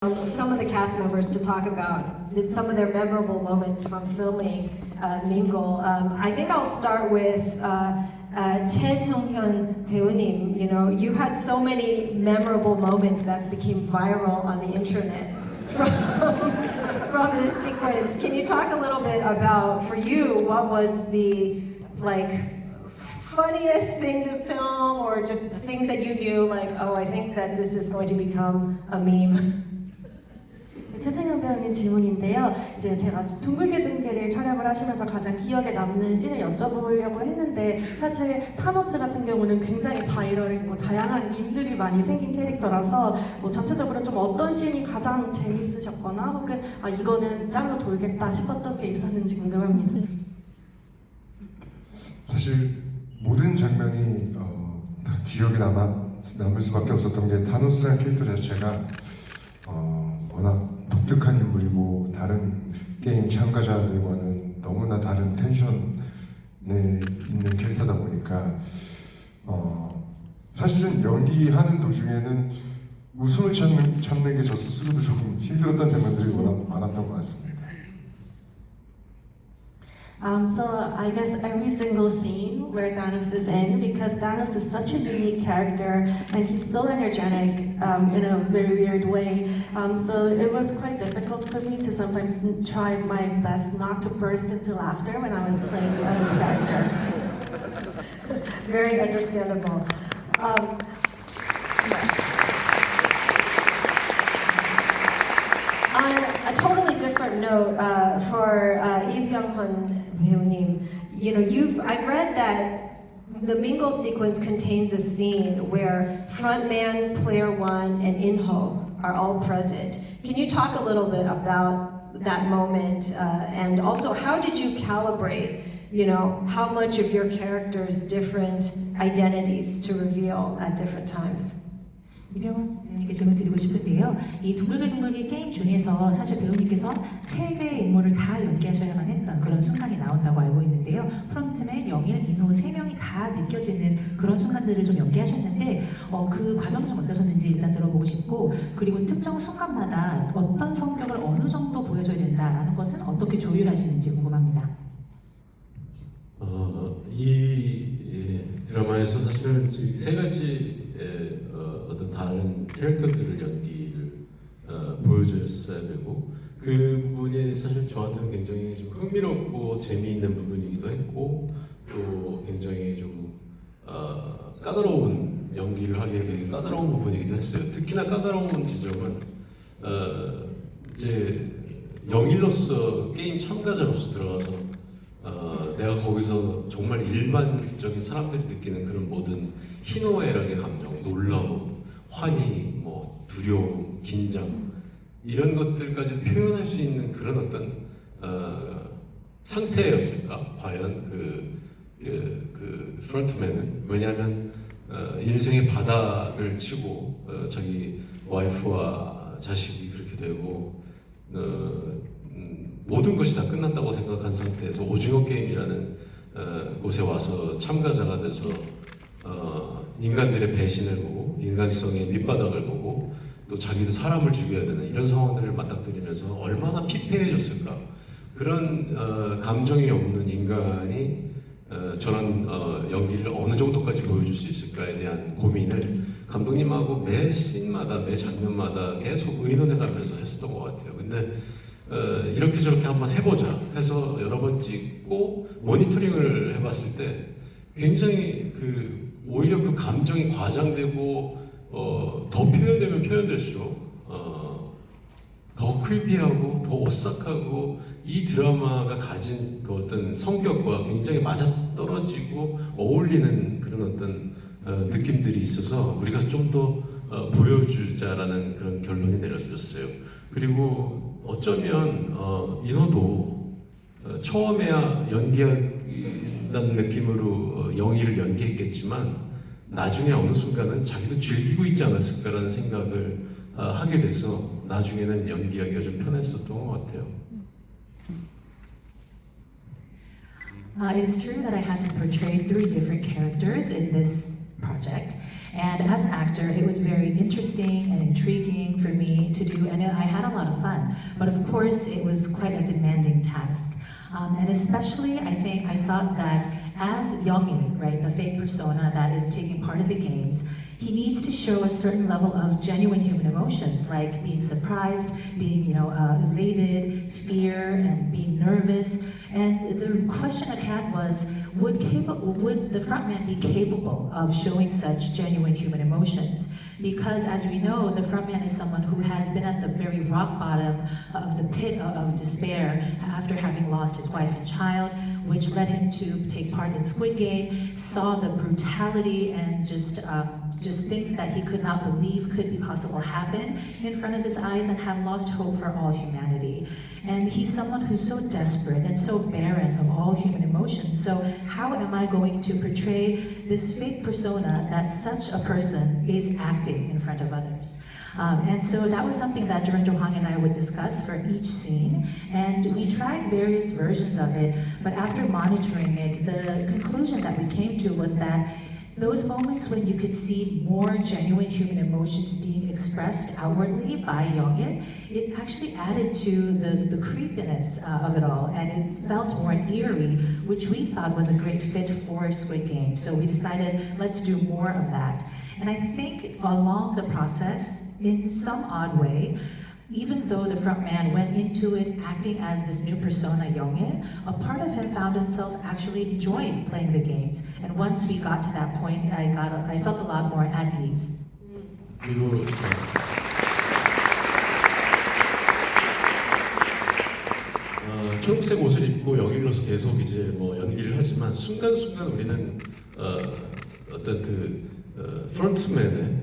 some of the cast members to talk about some of their memorable moments from filming Mingle. I think I'll start with Choi Sung-hyun 배우님. You know, you had so many memorable moments that became viral on the internet from this sequence. Can you talk a little bit about, for you, what was the funniest thing to film, or just things that you knew, like, oh, I think that this is going to become a meme? 최승현 배우님 질문인데요. 이제 제가 둥글게 둥글게 촬영을 하시면서 가장 기억에 남는 씬을 여쭤보려고 했는데, 사실 타노스 같은 경우는 굉장히 바이럴했고 다양한 밈들이 많이 생긴 캐릭터라서 전체적으로 좀 어떤 씬이 가장 재밌으셨거나 혹은 이거는 짱으로 돌겠다 싶었던 게 있었는지 궁금합니다. 사실 모든 장면이 다 기억에 남을 수밖에 없었던 게, 타노스라는 캐릭터 자체가 워낙 독특한 인물이고 다른 게임 참가자들과는 너무나 다른 텐션에 있는 캐릭터다 보니까 사실은 연기하는 도중에는 웃음을 참는 게 저 스스로도 조금 힘들었던 장면들이 워낙 많았던 것 같습니다. So I guess every single scene where Thanos is in, because Thanos is such a unique character and he's so energetic in a very weird way. So it was quite difficult for me to sometimes try my best not to burst into laughter when I was playing his character. Very understandable. On a totally different note, for Lee Byung-hun 배우님, you know, I've read that the Mingle sequence contains a scene where frontman, player one, and In-ho are all present. Can you talk a little bit about that moment, and also how did you calibrate, you know, how much of your character's different identities to reveal at different times? 이병헌 배우님께 질문 드리고 싶은데요. 이 둥글게 게임 중에서 사실 배우님께서 세 개의 인물을 다 연기하셔야만 했던 그런 순간이 나온다고 알고 있는데요. 프론트맨, 영일, 인호 세 명이 다 느껴지는 그런 순간들을 좀 연기하셨는데 그 과정이 좀 어떠셨는지 일단 들어보고 싶고, 그리고 특정 순간마다 어떤 성격을 어느 정도 보여줘야 된다라는 것은 어떻게 조율하시는지 궁금합니다. 이 드라마에서 사실은 세 가지 어떤 다른 캐릭터들을 연기를 보여줬어야 되고, 그 부분이 사실 저한테는 굉장히 좀 흥미롭고 재미있는 부분이기도 했고, 또 굉장히 좀 까다로운 연기를 하기에 되게 까다로운 부분이기도 했어요. 특히나 까다로운 지점은 이제 영일로서 게임 참가자로서 들어가서 내가 거기서 정말 일반적인 사람들이 느끼는 그런 모든 희노애락의 감정, 놀라움, 환희, 두려움, 긴장, 이런 것들까지 표현할 수 있는 그런 어떤 상태였을까? 과연 그 프론트맨은. 왜냐하면 인생의 바닥을 치고 자기 와이프와 자식이 그렇게 되고 모든 것이 다 끝났다고 생각한 상태에서 오징어 게임이라는 곳에 와서 참가자가 돼서 인간들의 배신을 보고 인간성의 밑바닥을 보고 또 자기도 사람을 죽여야 되는 이런 상황들을 맞닥뜨리면서 얼마나 피폐해졌을까. 그런 감정이 없는 인간이 저런 연기를 어느 정도까지 보여줄 수 있을까에 대한 고민을 감독님하고 매 씬마다 매 장면마다 계속 의논해가면서 했었던 것 같아요. 근데 이렇게 저렇게 한번 해보자 해서 여러 번 찍고 모니터링을 해봤을 때 굉장히 오히려 그 감정이 과장되고 더 표현되면 표현될수록 더 크리피하고 더 오싹하고 이 드라마가 가진 그 어떤 성격과 굉장히 맞아떨어지고 어울리는 그런 어떤 느낌들이 있어서 우리가 좀 더 보여주자라는 그런 결론이 내려졌어요. 그리고 어쩌면 인호도 처음에야 연기한다는 느낌으로 영희를 연기했겠지만 나중에 어느 순간은 자기도 즐기고 있지 않았을까라는 생각을 하게 돼서 나중에는 연기하기가 좀 편했었던 것 같아요. It's true that I had to portray 3 different characters in this project. And as an actor, it was very interesting and intriguing for me to do, and I had a lot of fun. But of course, it was quite a demanding task. And especially, I thought that as Youngin, right, the fake persona that is taking part in the games, he needs to show a certain level of genuine human emotions, like being surprised, being, elated, fear, and being nervous. And the question at hand was, would the frontman be capable of showing such genuine human emotions? Because as we know, the frontman is someone who has been at the very rock bottom of the pit of despair after having lost his wife and child, which led him to take part in Squid Game, saw the brutality and just things that he could not believe could be possible happen in front of his eyes, and have lost hope for all humanity. And he's someone who's so desperate and so barren of all human emotions. So how am I going to portray this fake persona that such a person is acting in front of others? And so that was something that Director Hwang and I would discuss for each scene, and we tried various versions of it, but after monitoring it, the conclusion that we came to was that those moments when you could see more genuine human emotions being expressed outwardly by Youngin, it actually added to the creepiness of it all, and it felt more eerie, which we thought was a great fit for Squid Game. So we decided, let's do more of that. And I think along the process, in some odd way, even though the frontman went into it acting as this new persona, Youngin, a part of him found himself actually enjoying playing the games. And once we got to that point, I felt a lot more at ease. 그리고 초록색 옷을 입고 영일로서 계속 이제 뭐 연기를 하지만 순간순간 우리는 어떤 프론트맨의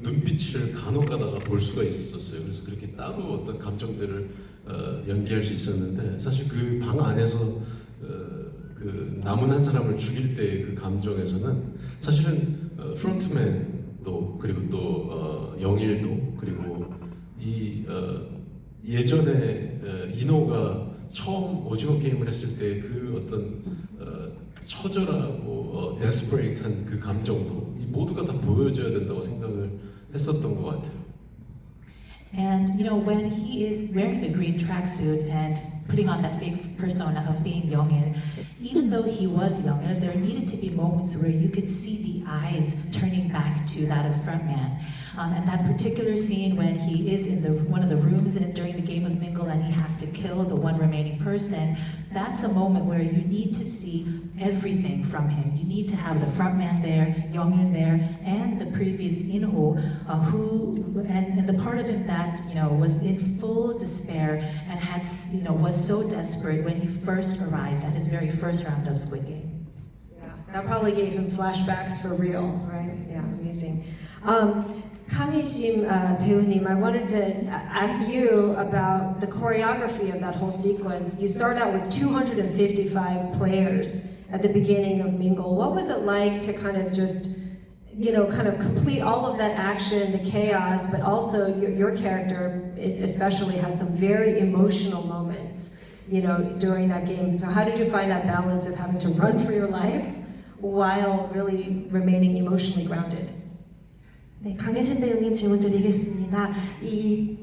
눈빛을 간혹가다가 볼 수가 있었어요. 그래서 그렇게 따로 어떤 감정들을 연기할 수 있었는데, 사실 그 방 안에서 그 남은 한 사람을 죽일 때의 그 감정에서는 사실은 프론트맨도, 그리고 또 영일도, 그리고 이 예전에 이노가 처음 오징어 게임을 했을 때 그 어떤 처절하고 데스퍼레이트한 그 감정도 이 모두가 다 보여줘야 된다고 생각을 했었던 것 같아요. And when he is wearing the green tracksuit and putting on that fake persona of being Youngin, even though he was younger, there needed to be moments where you could see the eyes turning back to that of frontman. And that particular scene when he is in one of the rooms during the game of Mingle and he has to kill the one remaining person, that's a moment where you need to see everything from him. You need to have the frontman there, Youngin there, and the previous Inho, and the part of him that was in full despair and was so desperate when he first arrived at his very first round of Squid Game. Yeah, that probably gave him flashbacks for real, right? Yeah, amazing. Kang-hee-sim 배우님, I wanted to ask you about the choreography of that whole sequence. You start out with 255 players at the beginning of Mingle. What was it like to kind of just, kind of complete all of that action, the chaos, but also your character especially has some very emotional moments, during that game. So how did you find that balance of having to run for your life while really remaining emotionally grounded? 네, 강혜진 배우님 질문 드리겠습니다.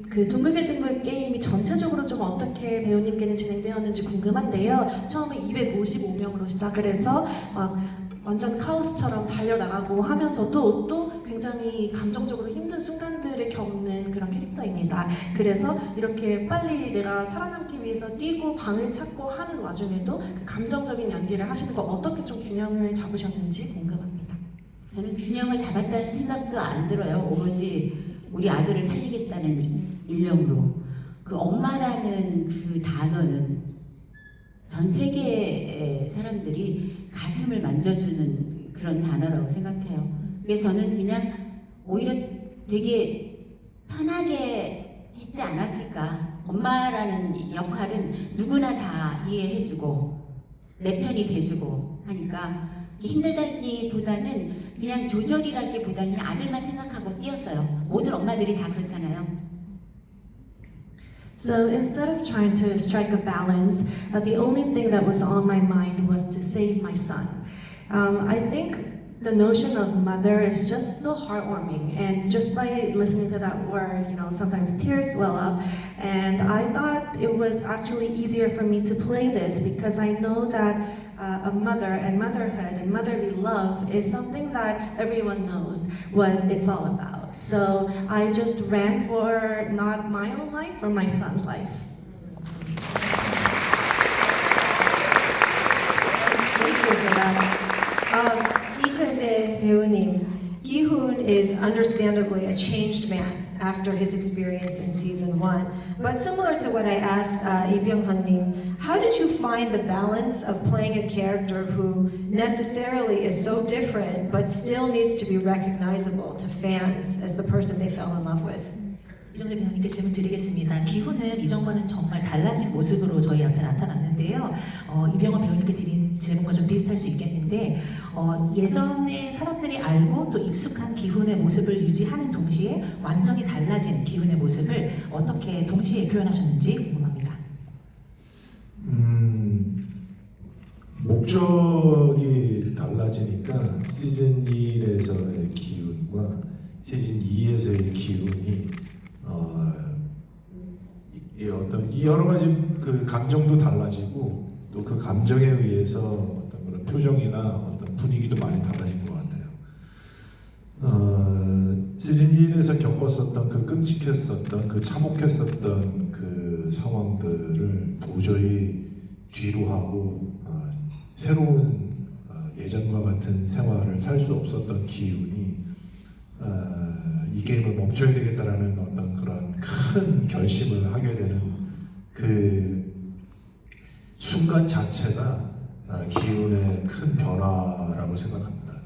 그 둥글게 게임이 전체적으로 좀 어떻게 배우님께는 진행되었는지 궁금한데요. 처음에 255명으로 시작을 해서 완전 카오스처럼 달려나가고 하면서도 또 굉장히 감정적으로 힘든 순간들을 겪는 그런 캐릭터입니다. 그래서 이렇게 빨리 내가 살아남기 위해서 뛰고 방을 찾고 하는 와중에도 그 감정적인 연기를 하시는 거 어떻게 좀 균형을 잡으셨는지 궁금합니다. 저는 균형을 잡았다는 생각도 안 들어요. 오로지 우리 아들을 살리겠다는 일념으로. 그 엄마라는 그 단어는 전 세계의 사람들이 가슴을 만져주는 그런 단어라고 생각해요. 그래서 저는 그냥 오히려 되게 편하게 했지 않았을까. 엄마라는 역할은 누구나 다 이해해주고 내 편이 돼주고 하니까 힘들다기보다는 그냥 조절이라기보다는 아들만 생각하고 뛰었어요. 모든 엄마들이 다 그렇잖아요. So instead of trying to strike a balance, the only thing that was on my mind was to save my son. I think The notion of mother is just so heartwarming, and just by listening to that word, sometimes tears well up. And I thought it was actually easier for me to play this because I know that a mother and motherhood and motherly love is something that everyone knows what it's all about. So I just ran for not my own life, for my son's life. Thank you for that. 이철재 배우님, Gi-hoon is understandably a changed man after his experience in season 1. But similar to what I asked Lee Byung-hun-님, how did you find the balance of playing a character who necessarily is so different but still needs to be recognizable to fans as the person they fell in love with? 이정재 배우님께 질문 드리겠습니다. 기훈은 이전과는 정말 달라진 모습으로 저희 앞에 나타났는데요. 이병헌 배우님께 드린 질문과 좀 비슷할 수 있겠는데 예전에 사람들이 알고 또 익숙한 기훈의 모습을 유지하는 동시에 완전히 달라진 기훈의 모습을 어떻게 동시에 표현하셨는지 궁금합니다. 목적이 달라지니까 시즌 1에서의 기운과 시즌 2에서의 기운이 어떤 여러 가지 그 감정도 달라지고 또 그 감정에 의해서 어떤 그런 표정이나 어떤 분위기도 많이 달라진 것 같아요. 시즌 1에서 겪었었던 그 끔찍했었던 그 참혹했었던 그 상황들을 도저히 뒤로 하고 새로운 예전과 같은 생활을 살 수 없었던 기운이 이 게임을 멈춰야 되겠다라는 어떤 그런 큰 결심을 하게 되는 그 순간 자체가 기운의 큰 변화라고 생각합니다.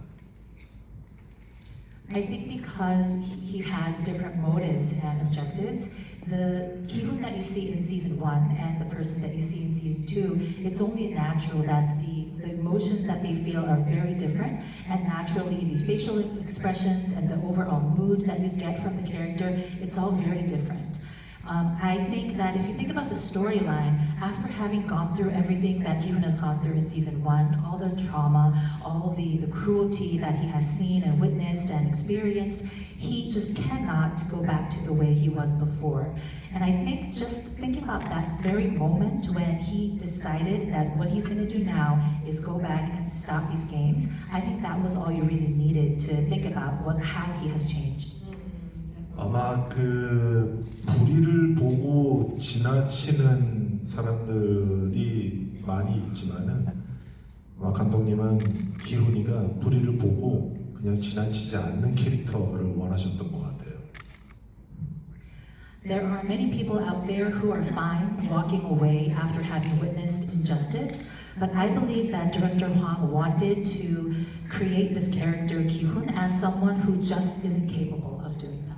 I think because he has different motives and objectives, the Gi-hoon that you see in season 1 and the person that you see in season 2, it's only natural that the emotions that they feel are very different, and naturally the facial expressions and the overall mood that you get from the character, it's all very different. I think that if you think about the storyline, after having gone through everything that Gi-hoon has gone through in season 1, all the trauma, all the cruelty that he has seen and witnessed and experienced, he just cannot go back to the way he was before. And I think just thinking about that very moment when he decided that what he's going to do now is go back and stop these games, I think that was all you really needed to think about how he has changed. 아마 그 불의를 보고 지나치는 사람들이 많이 있지만은 아마 감독님은 기훈이가 불의를 보고 그냥 지나치지 않는 캐릭터를 원하셨던 것 같아요. There are many people out there who are fine walking away after having witnessed injustice, but I believe that Director Hwang wanted to create this character Gi-hoon as someone who just isn't capable of doing that.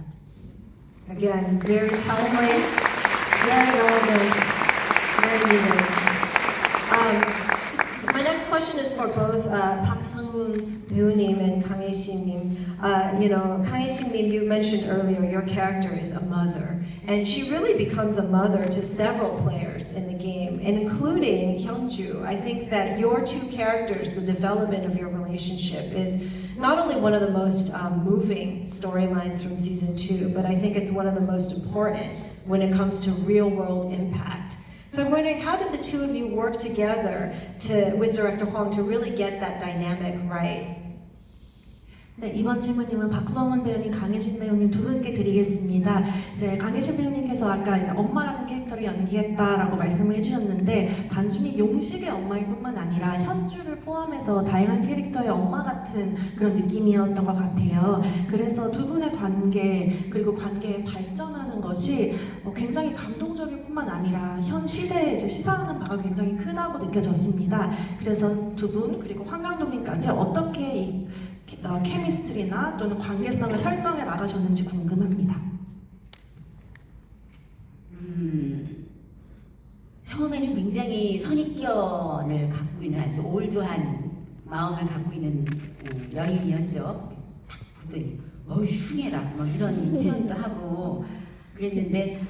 Again, very timely, very relevant, very needed. My next question is for both Park Sang-hoon 배우님 and Kang Hae-shin-님. Kang Hae-shin-님, you mentioned earlier your character is a mother, and she really becomes a mother to several players in the game, and including Hyunju. I think that your two characters, the development of your relationship, is not only one of the most moving storylines from season 2, but I think it's one of the most important when it comes to real-world impact. So I'm wondering, how did the two of you work together with Director Hwang to really get that dynamic right? 네, 이번 질문님은 박성훈 배우님, 강혜신 배우님 두 분께 드리겠습니다. 이제 강혜신 배우님께서 아까 이제 엄마라는 캐릭터를 연기했다라고 말씀을 해주셨는데 단순히 용식의 엄마일 뿐만 아니라 현주를 포함해서 다양한 캐릭터의 엄마 같은 그런 느낌이었던 것 같아요. 그래서 두 분의 관계 그리고 관계에 발전하는 것이 굉장히 감동적일 뿐만 아니라 현 시대에 이제 시사하는 바가 굉장히 크다고 느껴졌습니다. 그래서 두 분 그리고 황 감독님까지 어떻게 이 케미스트리나 또는 관계성을 설정해 나가셨는지 궁금합니다. 처음에는 굉장히 선입견을 갖고 있는 아주 올드한 마음을 갖고 있는 여인이었죠. 딱 보더니 흉해라 뭐 이런 표현도 하고 그랬는데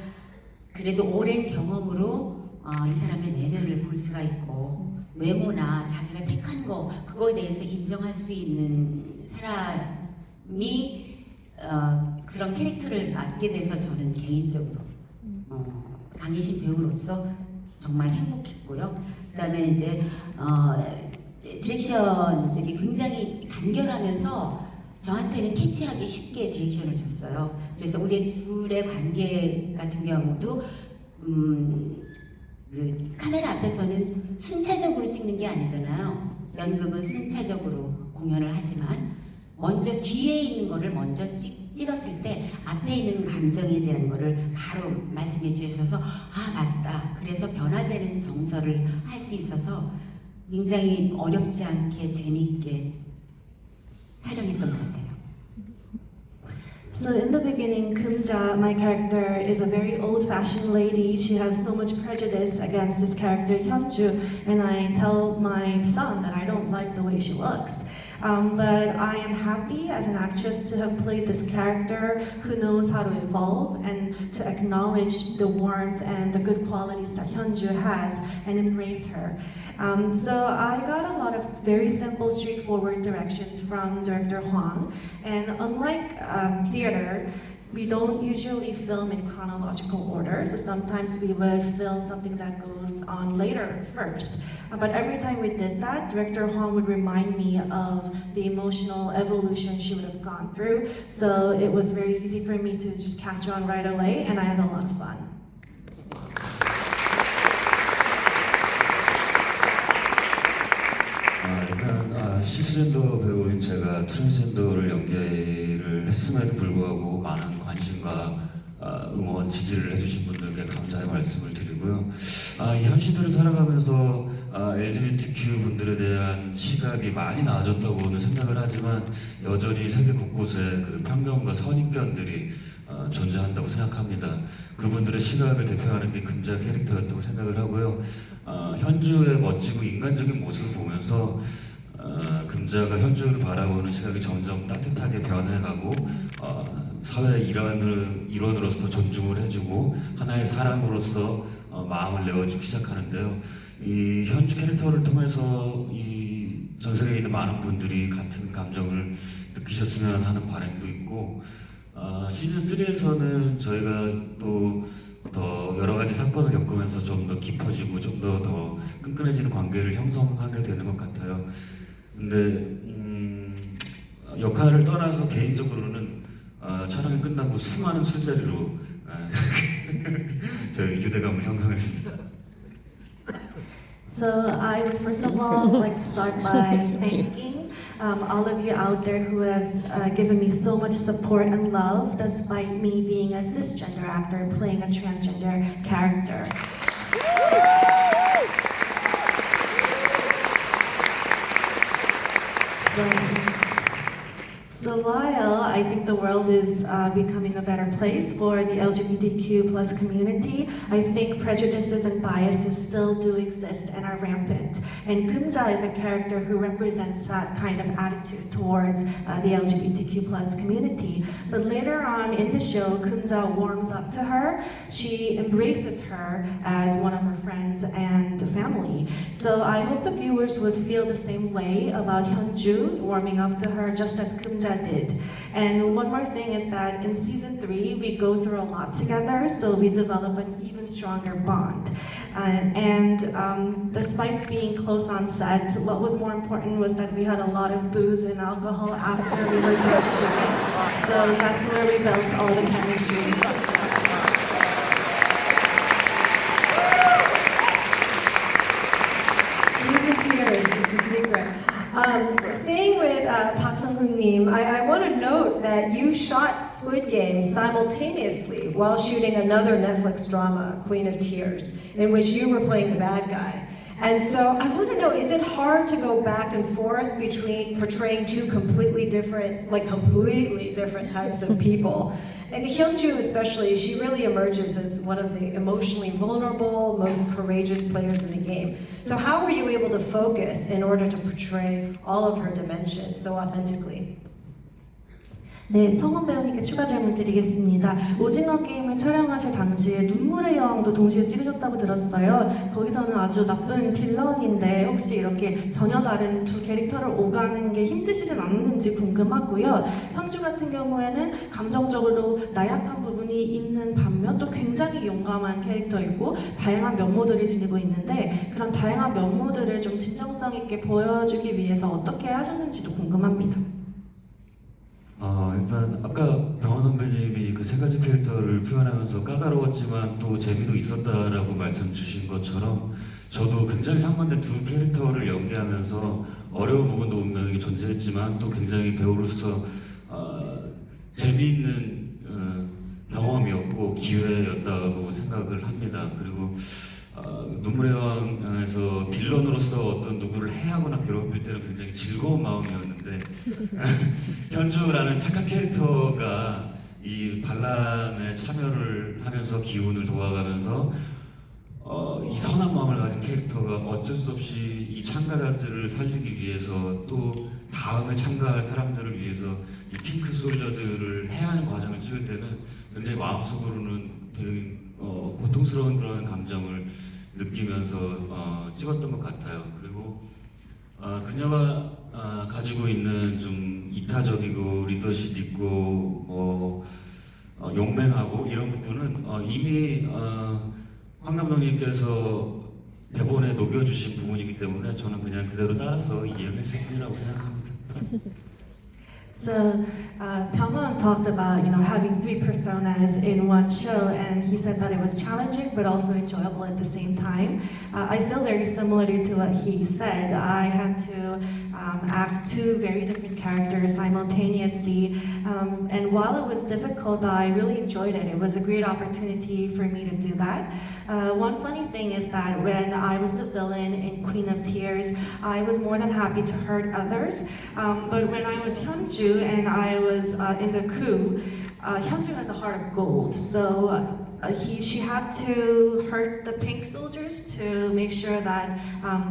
그래도 오랜 경험으로 이 사람의 내면을 볼 수가 있고 외모나 자기가 택한 거 그거에 대해서 인정할 수 있는 사람이 그런 캐릭터를 맡게 돼서 저는 개인적으로 강희신 배우로서 정말 행복했고요. 그다음에 이제 디렉션들이 굉장히 간결하면서 저한테는 캐치하기 쉽게 디렉션을 줬어요. 그래서 우리 둘의 관계 같은 경우도 그 카메라 앞에서는 순차적으로 찍는 게 아니잖아요. 연극은 순차적으로 공연을 하지만 먼저 뒤에 있는 거를 먼저 찍었을 때 앞에 있는 감정에 대한 거를 바로 말씀해 주셔서 아 맞다. 그래서 변화되는 정서를 할 수 있어서 굉장히 어렵지 않게 재미있게 촬영했던 것 같아요. So in the beginning, Kumja, my character, is a very old-fashioned lady. She has so much prejudice against this character, Hyunju, and I tell my son that I don't like the way she looks. But I am happy as an actress to have played this character who knows how to evolve and to acknowledge the warmth and the good qualities that Hyunju has and embrace her. So I got a lot of very simple, straightforward directions from director Hwang. And unlike theater, we don't usually film in chronological order, so sometimes we would film something that goes on later first. But every time we did that, Director Hwang would remind me of the emotional evolution she would have gone through. So it was very easy for me to just catch on right away, and I had a lot of fun. 일단 시스젠더 배우인 제가 트랜스젠더를 연기를 했음에도 불구하고 많은 관심과 응원, 지지를 해주신 분들께 감사의 말씀을 드리고요. 이 현 시대를 살아가면서 LGBTQ 분들에 대한 시각이 많이 나아졌다고는 생각을 하지만 여전히 세계 곳곳에 그 편견과 선입견들이 존재한다고 생각합니다. 그분들의 시각을 대표하는 게 금자 캐릭터였다고 생각을 하고요. 현주의 멋지고 인간적인 모습을 보면서 금자가 현주를 바라보는 시각이 점점 따뜻하게 변해가고 사회 일원으로서 존중을 해주고 하나의 사람으로서 마음을 내어주기 시작하는데요. 이 현주 캐릭터를 통해서 전 세계에 있는 많은 분들이 같은 감정을 느끼셨으면 하는 바람도 있고 시즌 3에서는 저희가 또 더 여러 가지 사건을 겪으면서 좀 더 깊어지고 좀 더 끈끈해지는 관계를 형성하게 되는 것 같아요. 근데 역할을 떠나서 개인적으로는 촬영이 끝나고 수많은 술자리로 저희 유대감을 형성했습니다. So I would first of all like to start by thanking all of you out there who has given me so much support and love despite me being a cisgender actor playing a transgender character. So while I think the world is becoming a better place for the LGBTQ plus community, I think prejudices and biases still do exist and are rampant. And Kumja is a character who represents that kind of attitude towards the LGBTQ plus community. But later on in the show, Kumja warms up to her. She embraces her as one of her friends and family. So I hope the viewers would feel the same way about Hyunju warming up to her just as Kumja did. And one more thing is that in season 3, we go through a lot together, so we develop an even stronger bond. Despite being close on set, what was more important was that we had a lot of booze and alcohol after we were done shooting. So that's where we built all the chemistry. Staying with Park Sung-hoon-nim, I want to note that you shot Squid Game simultaneously while shooting another Netflix drama, Queen of Tears, in which you were playing the bad guy. And so I want to know, is it hard to go back and forth between portraying two completely different types of people? And Hyunju especially, she really emerges as one of the emotionally vulnerable, most courageous players in the game. So how were you able to focus in order to portray all of her dimensions so authentically? 네, 성훈 배우님께 추가 질문 드리겠습니다. 오징어 게임을 촬영하실 당시에 눈물의 여왕도 동시에 찍으셨다고 들었어요. 거기서는 아주 나쁜 빌런인데 혹시 이렇게 전혀 다른 두 캐릭터를 오가는 게 힘드시진 않는지 궁금하고요. 현주 같은 경우에는 감정적으로 나약한 부분이 있는 반면 또 굉장히 용감한 캐릭터이고 다양한 면모들을 지니고 있는데 그런 다양한 면모들을 좀 진정성 있게 보여주기 위해서 어떻게 하셨는지도 궁금합니다. 일단 아까 병원 선배님이 그 세 가지 캐릭터를 표현하면서 까다로웠지만 또 재미도 있었다라고 말씀 주신 것처럼 저도 굉장히 상반된 두 캐릭터를 연기하면서 어려운 부분도 분명히 존재했지만 또 굉장히 배우로서 재미있는 경험이었고 기회였다고 생각을 합니다. 그리고 눈물의 왕에서 빌런으로서 어떤 누구를 해하거나 괴롭힐 때는 굉장히 즐거운 마음이었는데 현주라는 착한 캐릭터가 이 반란에 참여를 하면서 기운을 도와가면서 이 선한 마음을 가진 캐릭터가 어쩔 수 없이 이 참가자들을 살리기 위해서 또 다음에 참가할 사람들을 위해서 이 핑크 솔저들을 해하는 과정을 찍을 때는 굉장히 마음속으로는 되게 고통스러운 그런 감정을 느끼면서 찍었던 것 같아요. 그리고 그녀가 가지고 있는 좀 이타적이고 리더십 있고 용맹하고 이런 부분은 이미 황 감독님께서 대본에 녹여주신 부분이기 때문에 저는 그냥 그대로 따라서 이해했을 뿐이라고 생각합니다. So, Pyongyang talked about, having three personas in one show, and he said that it was challenging but also enjoyable at the same time. I feel very similar to what he said. I had to act two very different characters simultaneously, and while it was difficult, I really enjoyed it. It was a great opportunity for me to do that. One funny thing is that when I was the villain in Queen of Tears, I was more than happy to hurt others. But when I was Hyunju and I was in the crew, Hyunju has a heart of gold. So she had to hurt the pink soldiers to make sure that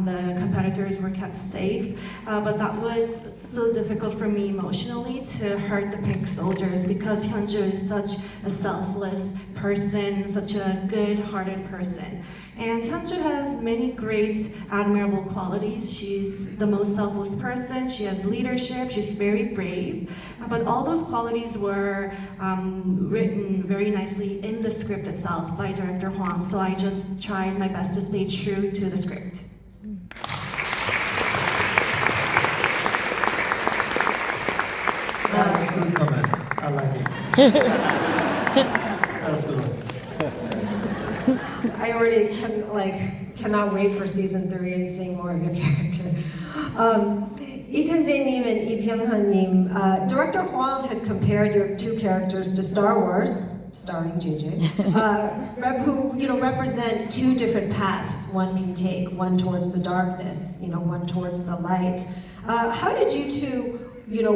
the competitors were kept safe. But that was so difficult for me emotionally to hurt the pink soldiers because Hyunju is such a selfless person, such a good-hearted person. And Hyunju has many great, admirable qualities. She's the most selfless person, she has leadership, she's very brave. But all those qualities were written very nicely in the script itself by director Hwang, so I just tried my best to stay true to the script. That was a good comment. I like it. That was good. I already cannot wait for season 3 and seeing more of your character. Lee Chun-jae-nim and Lee Byung-hun-nim, Director Hwang has compared your two characters to Star Wars, starring JJ, who represent two different paths one can take, one towards the darkness, one towards the light. How did you two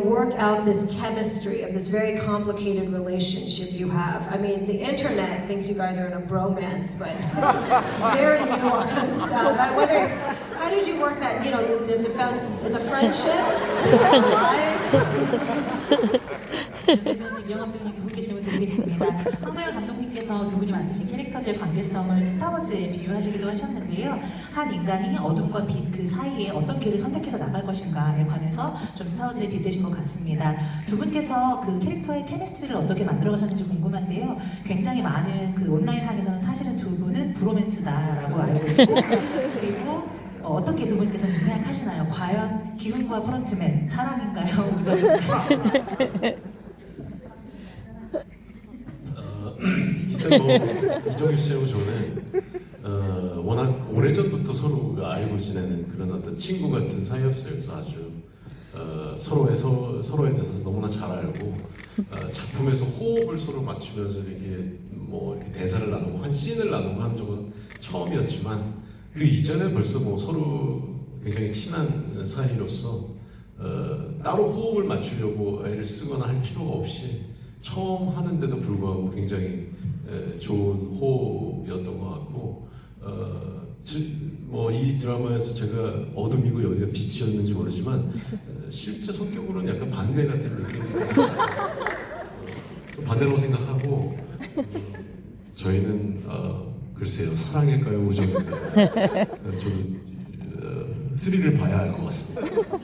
work out this chemistry of this very complicated relationship you have? I mean, the internet thinks you guys are in a bromance, but it's very nuanced. I wonder, how did you work that? It's a friendship? 유영한 배우님 두 분께 질문 드리겠습니다. 황도현 감독님께서 두 분이 만드신 캐릭터들의 관계성을 스타워즈에 비유하시기도 하셨는데요. 한 인간이 어둠과 빛 그 사이에 어떤 길을 선택해서 나갈 것인가에 관해서 좀 스타워즈에 빗대신 것 같습니다. 두 분께서 그 캐릭터의 케미스트리를 어떻게 만들어가셨는지 궁금한데요. 굉장히 많은 그 온라인상에서는 사실은 두 분은 브로맨스다라고 알고 있고 그리고 어떻게 두 분께서는 좀 생각하시나요? 과연 기훈과 프론트맨 사랑인가요? 우정인가요? 일단 이정희 씨하고 저는 워낙 오래전부터 서로 알고 지내는 그런 어떤 친구 같은 사이였어요. 그래서 아주 서로에 대해서 너무나 잘 알고 작품에서 호흡을 서로 맞추면서 이렇게 대사를 나누고 한 씬을 나누고 한 적은 처음이었지만 그 이전에 벌써 서로 굉장히 친한 사이로서 따로 호흡을 맞추려고 애를 쓰거나 할 필요가 없이 처음 하는데도 불구하고 굉장히 좋은 호흡이었던 것 같고 이 드라마에서 제가 어둠이고 여기가 빛이었는지 모르지만 실제 성격으로는 약간 반대 같은 느낌이 저희는 글쎄요 사랑일까요 우정일까요? 좀 스릴을 봐야 알 것 같습니다.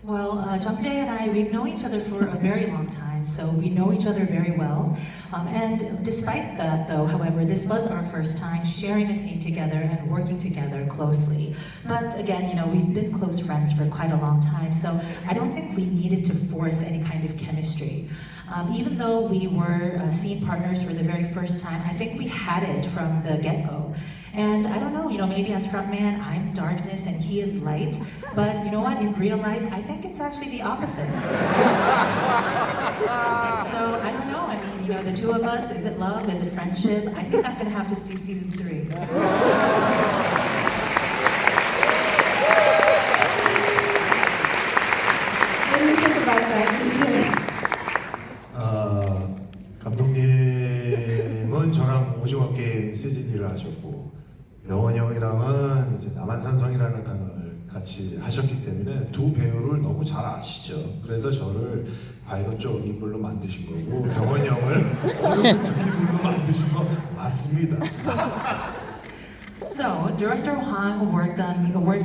Well, Jung Jae and I, we've known each other for a very long time, so we know each other very well. And despite that, though, however, this was our first time sharing a scene together and working together closely. But again, you know, we've been close friends for quite a long time, so I don't think we needed to force any kind of chemistry. Even though we were scene partners for the very first time, I think we had it from the get-go. And I don't know, you know, maybe as frontman, I'm darkness and he is light. But you know what? In real life, I think it's actually the opposite. So I don't know. I mean, you know, the two of us, is it love? Is it friendship? I think I'm gonna have to see season 3. What do you think about that, Jung? 감독님은 저랑 오징어 게임 시즌 1을 하셨고 명원 형이랑은 이제 남한산성이라는 강을 같이 하셨기 때문에 두 배우를 너무 잘 아시죠. 그래서 저를 밝은 쪽 인물로 만드신 거고 명원 형을 어두운 쪽 인물로 만드신 거 맞습니다. So, director Hwang worked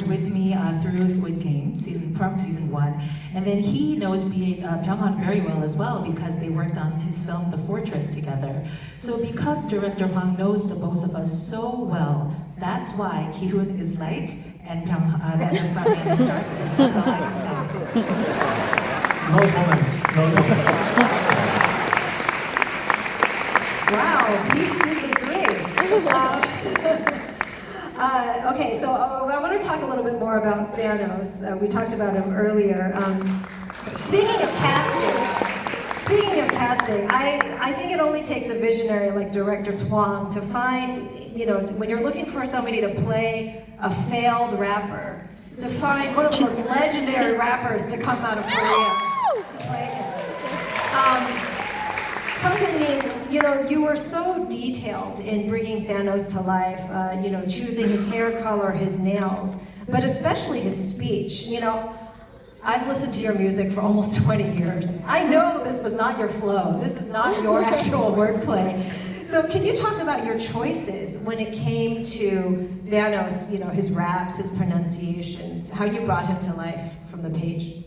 with me through Squid Game from season 1, and then he knows Byung-hun very well as well because they worked on his film The Fortress together. So, because director Hwang knows the both of us so well, that's why Ki-hoon is light and the frontman is darkness. That's all I can say. No comment. No comment. Wow, Beef season 3. Okay, so I want to talk a little bit more about Thanos. We talked about him earlier. Speaking of casting, I think it only takes a visionary like director Hwang to find, you know, when you're looking for somebody to play a failed rapper, to find one of the most legendary rappers to come out of Korea to play him. Sung-Kyun-nim, you know, you were so detailed in bringing Thanos to life, you know, choosing his hair color, his nails, but especially his speech. You know, I've listened to your music for almost 20 years. I know this was not your flow. This is not your actual wordplay. So can you talk about your choices when it came to Thanos, you know, his raps, his pronunciations, how you brought him to life from the page?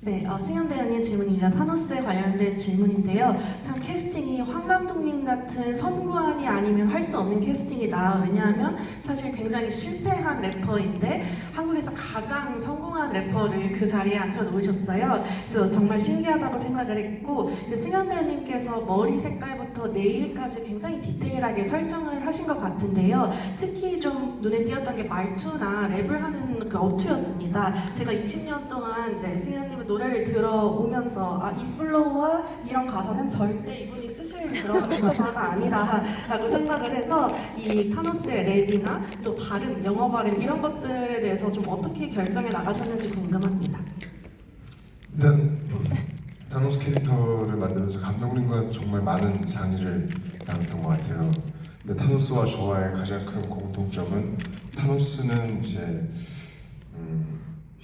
네, 승현 배우님 질문입니다. 타노스에 관련된 질문인데요. 참 캐스팅이 황 감독님 같은 선구안이 아니면 할 수 없는 캐스팅이다. 왜냐하면 사실 굉장히 실패한 래퍼인데 한국에서 가장 성공한 래퍼를 그 자리에 앉혀 놓으셨어요. 그래서 정말 신기하다고 생각을 했고 승현 배우님께서 머리 색깔부터 네일까지 굉장히 디테일하게 설정을 하신 것 같은데요. 특히 좀 눈에 띄었던 게 말투나 랩을 하는 그 어투였습니다. 제가 20년 동안 이제 승현님의 노래를 들어오면서 이 플로우와 이런 가사는 절대 이분이 쓰실 그런 가사가 아니다라고 생각을 해서 이 타노스의 랩이나 또 발음, 영어 발음 이런 것들에 대해서 좀 어떻게 결정해 나가셨는지 궁금합니다. 일단 타노스 캐릭터를 만들면서 감독님과 정말 많은 상의를 나눴던 것 같아요. 근데 타노스와 저와의 가장 큰 공통점은 타노스는 이제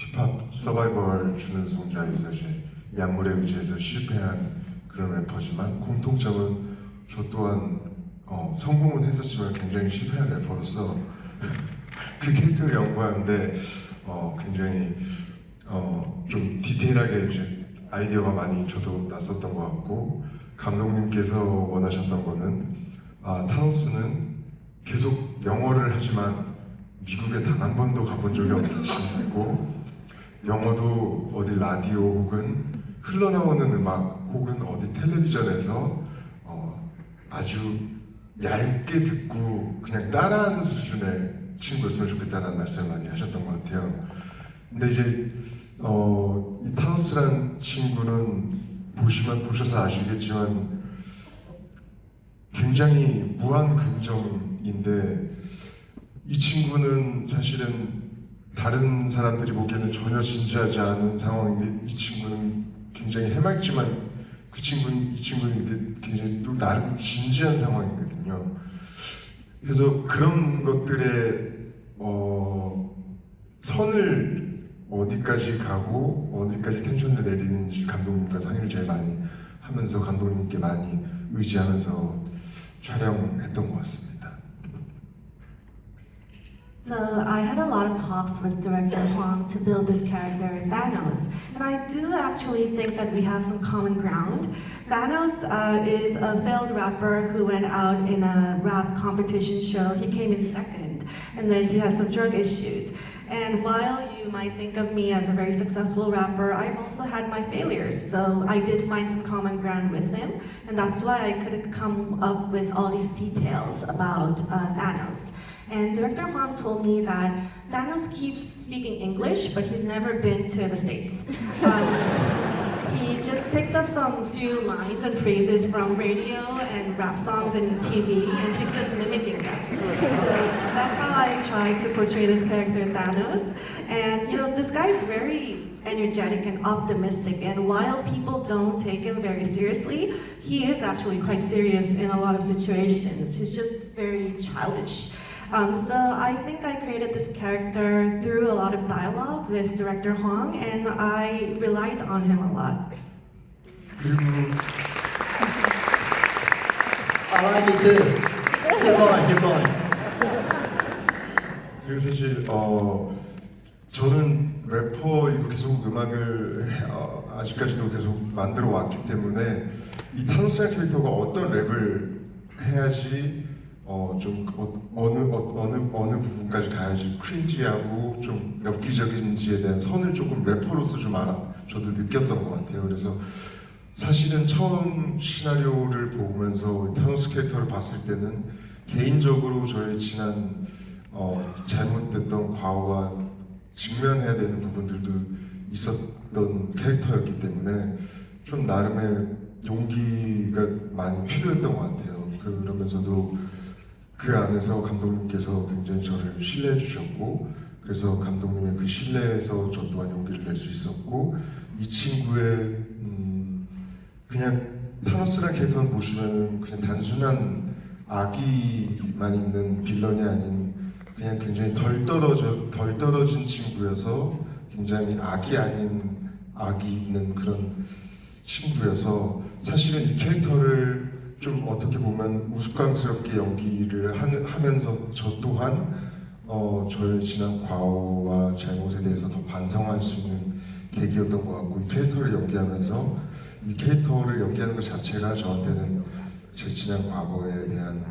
힙합 서바이벌 주는 성자에서 이제 약물에 의지해서 실패한 그런 래퍼지만 공통점은 저 또한 성공은 했었지만 굉장히 실패한 래퍼로서 그 캐릭터를 연구하는데 굉장히 좀 디테일하게 이제 아이디어가 많이 저도 났었던 것 같고 감독님께서 원하셨던 거는 타노스는 계속 영어를 하지만 미국에 단 한 번도 가본 적이 없는 친구고 영어도 어디 라디오 혹은 흘러나오는 음악 혹은 어디 텔레비전에서 아주 얇게 듣고 그냥 따라하는 수준의 친구였으면 좋겠다는 말씀을 많이 하셨던 것 같아요. 근데 이제 이 타노스란 친구는 보셔서 아시겠지만 굉장히 무한 긍정인데 이 친구는 사실은 다른 사람들이 보기에는 전혀 진지하지 않은 상황인데 이 친구는 굉장히 해맑지만 이 친구는 굉장히 또 나름 진지한 상황이거든요. 그래서 그런 것들의 선을 어디까지 가고 어디까지 텐션을 내리는지 감독님과 상의를 제일 많이 하면서 감독님께 많이 의지하면서 촬영했던 것 같습니다. So I had a lot of talks with director Hwang to build this character Thanos, and I do actually think that we have some common ground. Thanos is a failed rapper who went out in a rap competition show. He came in second, and then he has some drug issues. And while you might think of me as a very successful rapper, I've also had my failures. So I did find some common ground with him, and that's why I could come up with all these details about Thanos. And Director Hwang told me that Thanos keeps speaking English, but he's never been to the States. He just picked up some few lines and phrases from radio and rap songs and TV, and he's just mimicking them. So that's how I tried to portray this character Thanos. And you know, this guy is very energetic and optimistic, and while people don't take him very seriously, he is actually quite serious in a lot of situations. He's just very childish. So I think I created this character through a lot of dialogue with director Hwang, and I relied on him a lot. 그리고 I like it too. Keep going, keep going. 그리고 사실 저는 래퍼이고 계속 음악을 아직까지도 계속 만들어 왔기 때문에 이 타노스라는 캐릭터가 어떤 랩을 해야지 좀 어느 부분까지 가야지 크린지하고 좀 엽기적인지에 대한 선을 조금 래퍼로서 좀 저도 느꼈던 것 같아요. 그래서 사실은 처음 시나리오를 보면서 타노스 캐릭터를 봤을 때는 개인적으로 저의 지난 잘못됐던 과거와 직면해야 되는 부분들도 있었던 캐릭터였기 때문에 좀 나름의 용기가 많이 필요했던 것 같아요. 그러면서도 그 안에서 감독님께서 굉장히 저를 신뢰해 주셨고, 그래서 감독님의 그 신뢰에서 저 또한 용기를 낼 수 있었고, 이 친구의 그냥 타노스라는 캐릭터는 보시면은 그냥 단순한 악의만 있는 빌런이 아닌 그냥 굉장히 덜 떨어진 친구여서 굉장히 악이 아닌 악이 있는 그런 친구여서 사실은 이 캐릭터를 좀 어떻게 보면 우스꽝스럽게 연기를 하면서 저 또한 저의 지난 과거와 잘못에 대해서 더 반성할 수 있는 계기였던 것 같고, 이 캐릭터를 연기하면서 이 캐릭터를 연기하는 것 자체가 저한테는 제 지난 과거에 대한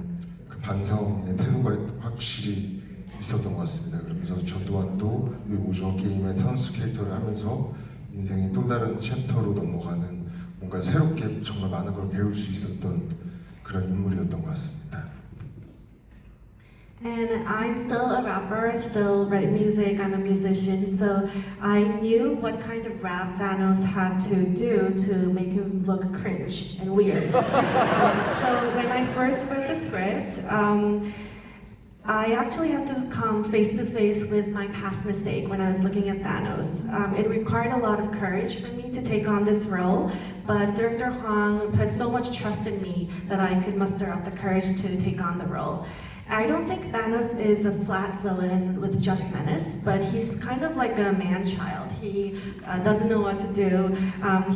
그 반성의 태도가 확실히 있었던 것 같습니다. 그러면서 저 또한 또 이 오징어 게임의 타노스 캐릭터를 하면서 인생의 또 다른 챕터로 넘어가는 뭔가 새롭게 정말 많은 걸 배울 수 있었던 그런 인물이었던 것 같습니다. And I'm still a rapper, I still write music, I'm a musician, so I knew what kind of rap Thanos had to do to make him look cringe and weird. So when I first read the script, I actually had to come face to face with my past mistake when I was looking at Thanos. It required a lot of courage for me to take on this role, but Director Hwang put so much trust in me that I could muster up the courage to take on the role. I don't think Thanos is a flat villain with just menace, but he's kind of like a man-child. He doesn't know what to do.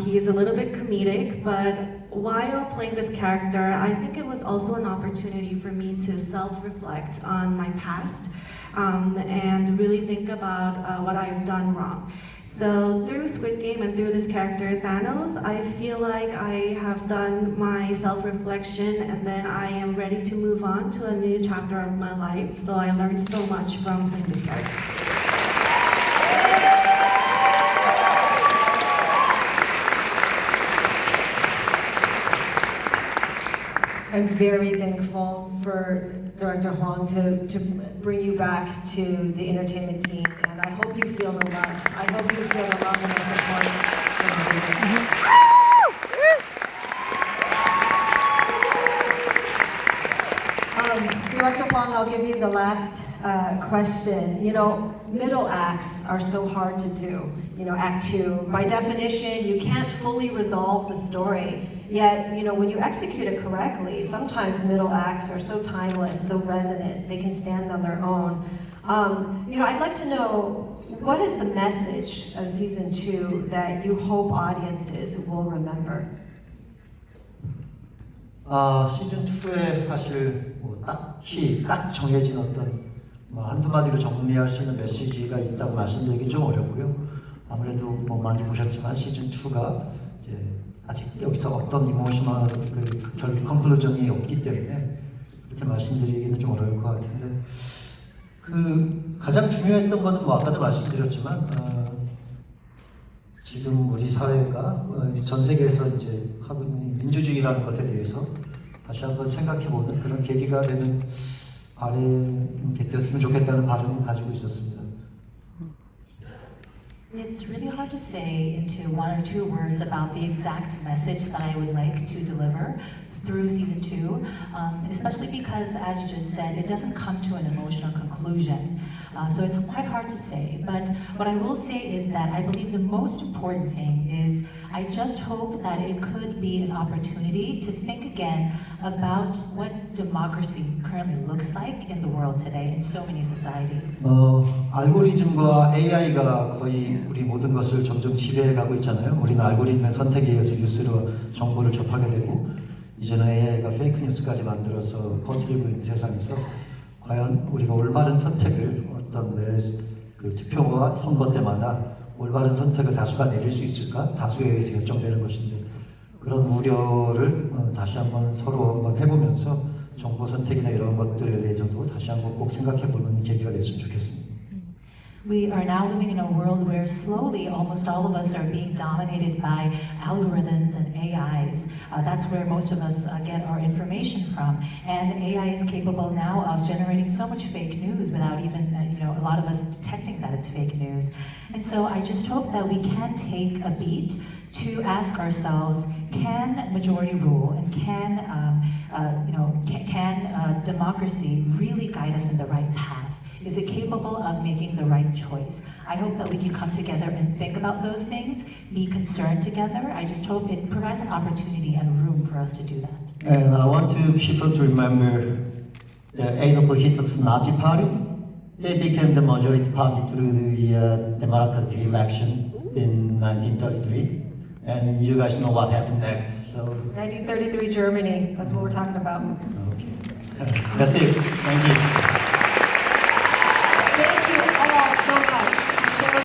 He's a little bit comedic, but while playing this character, I think it was also an opportunity for me to self-reflect on my past and really think about what I've done wrong. So through Squid Game and through this character Thanos, I feel like I have done my self-reflection and then I am ready to move on to a new chapter of my life. So I learned so much from playing this character. I'm very thankful for Director Hwang to bring you back to the entertainment scene, and I hope you feel the love. I hope you feel the love and the support from everyone. Director Hwang, I'll give you the last question. You know, middle acts are so hard to do. You know, Act 2, by definition, you can't fully resolve the story. Yet, you know, when you execute it correctly, sometimes middle acts are so timeless, so resonant, they can stand on their own. You know, I'd like to know, what is the message of season 2 that you hope audiences will remember? 시즌 2에 사실 뭐 딱히 딱 정해진 어떤 뭐 한두 마디로 정리할 수 있는 메시지가 있다고 말씀드리긴 좀 어렵고요. 아무래도 뭐 많이 보셨지만 시즌 2가 이제 아직 여기서 어떤 이모셔널 결국 컨클루전이 없기 때문에 그렇게 말씀드리기는 좀 어려울 것 같은데 가장 중요했던 거는 뭐 아까도 말씀드렸지만 지금 우리 사회가 전 세계에서 이제 하고 있는 민주주의라는 것에 대해서 다시 한번 생각해보는 그런 계기가 되는 바람이 됐으면 좋겠다는 바람을 가지고 있었습니다. It's really hard to say into one or two words about the exact message that I would like to deliver through season 2, especially because, as you just said, it doesn't come to an emotional conclusion. So it's quite hard to say. But what I will say is that I believe the most important thing is I just hope that it could be an opportunity to think again about what democracy currently looks like in the world today in so many societies. 알고리즘과 AI가 거의 우리 모든 것을 점점 지배해가고 있잖아요. 우리는 알고리즘의 선택에 의해서 뉴스로 정보를 접하게 되고 이제는 AI가 페이크 뉴스까지 만들어서 퍼뜨리고 있는 세상에서 과연 우리가 올바른 선택을 어떤 투표와 선거 때마다 올바른 선택을 다수가 내릴 수 있을까? 다수에 의해서 결정되는 것인데 그런 우려를 다시 한번 서로 한번 해보면서 정보 선택이나 이런 것들에 대해서도 다시 한번 꼭 생각해보는 계기가 됐으면 좋겠습니다. We are now living in a world where slowly almost all of us are being dominated by algorithms and AIs. That's where most of us get our information from. And AI is capable now of generating so much fake news without even, a lot of us detecting that it's fake news. And so I just hope that we can take a beat to ask ourselves, can majority rule and can democracy really guide us in the right path? Is it capable of making the right choice? I hope that we can come together and think about those things, be concerned together. I just hope it provides an opportunity and room for us to do that. And I want people to remember the Adolf Hitler's Nazi Party. They became the majority party through the democratic election in 1933. And you guys know what happened next. So 1933 Germany, that's what we're talking about. okay. That's it. Thank you.